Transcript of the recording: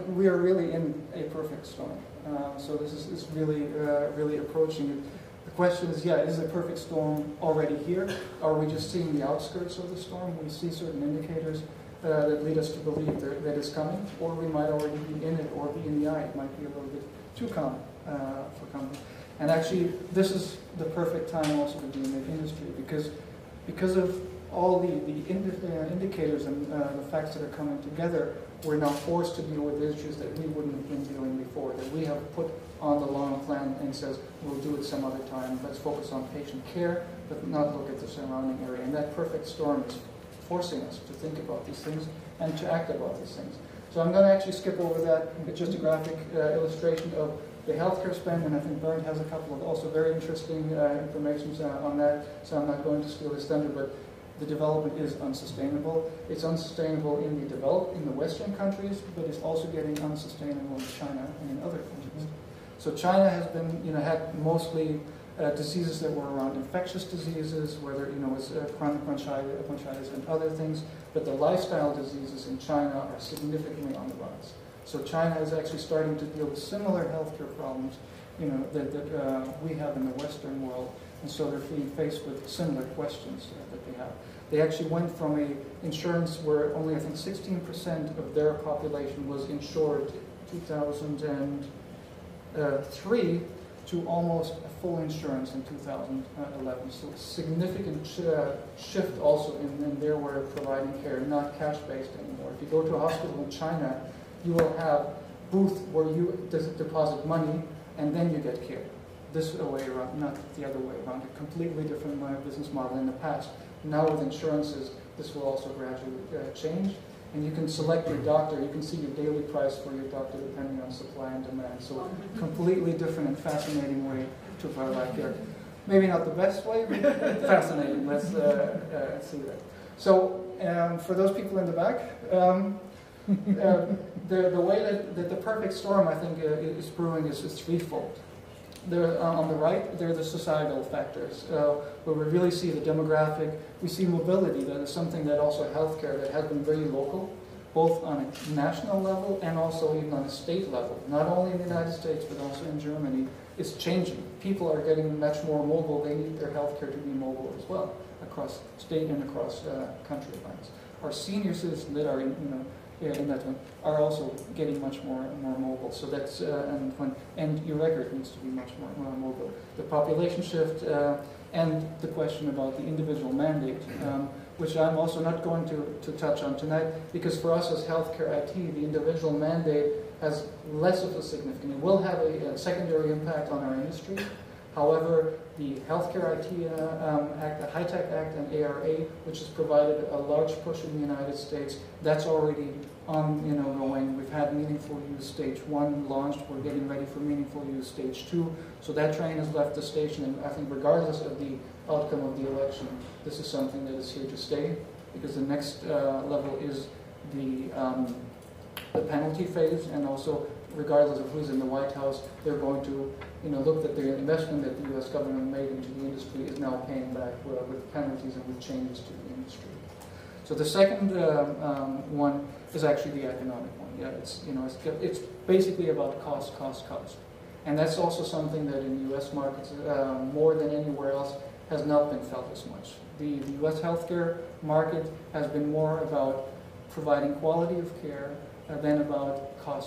We are really in a perfect storm. So this is really, really approaching it. The question is, yeah, is the perfect storm already here? Are we just seeing the outskirts of the storm? We see certain indicators that lead us to believe that it's coming, or we might already be in it or be in the eye. It might be a little bit too calm for coming. And actually, this is the perfect time also to be in the industry because of all the indicators and the facts that are coming together. We're now forced to deal with issues that we wouldn't have been dealing before, that we have put on the long plan and says, we'll do it some other time. Let's focus on patient care, but not look at the surrounding area. And that perfect storm is forcing us to think about these things and to act about these things. So I'm going to actually skip over that. It's just a graphic illustration of the healthcare spend, and I think Bernd has a couple of also very interesting information on that, so I'm not going to steal his thunder, but the development is unsustainable. It's unsustainable in the Western countries, but it's also getting unsustainable in China and in other countries. So China has been, had mostly diseases that were around infectious diseases, whether it's chronic bronchitis and other things. But the lifestyle diseases in China are significantly on the rise. So China is actually starting to deal with similar healthcare problems, that we have in the Western world. And so they're being faced with similar questions that they have. They actually went from an insurance where only, I think, 16% of their population was insured in 2003 to almost a full insurance in 2011. So a significant shift also in their way of providing care, not cash-based anymore. If you go to a hospital in China, you will have booth where you deposit money and then you get care. This way around, not the other way around. A completely different business model in the past. Now with insurances, this will also gradually change. And you can select your doctor. You can see your daily price for your doctor depending on supply and demand. So completely different and fascinating way to provide care. Maybe not the best way, but fascinating. Let's see that. So for those people in the back, the way that the perfect storm, I think, is brewing is threefold. On the right, there are the societal factors, where we really see the demographic. We see mobility. That is something that also healthcare that has been very local, both on a national level and also even on a state level. Not only in the United States, but also in Germany. It's changing. People are getting much more mobile. They need their healthcare to be mobile as well, across state and across country lines. Our senior citizens that are in that one are also getting much more mobile. So that's and your record needs to be much more mobile. The population shift and the question about the individual mandate, which I'm also not going to touch on tonight, because for us as healthcare IT, the individual mandate has less of a significance. It will have a secondary impact on our industry. However, the Healthcare IT Act, the HITECH Act, and ARA, which has provided a large push in the United States, that's already going. We've had Meaningful Use Stage 1 launched. We're getting ready for Meaningful Use Stage 2. So that train has left the station, and I think regardless of the outcome of the election, this is something that is here to stay, because the next level is the penalty phase, and also regardless of who's in the White House, they're going to look at the investment that the U.S. government made into the industry is now paying back with penalties and with changes to the industry. So the second one is actually the economic one. Yeah, it's basically about cost, and that's also something that in U.S. markets more than anywhere else has not been felt as much. The U.S. healthcare market has been more about providing quality of care than about cost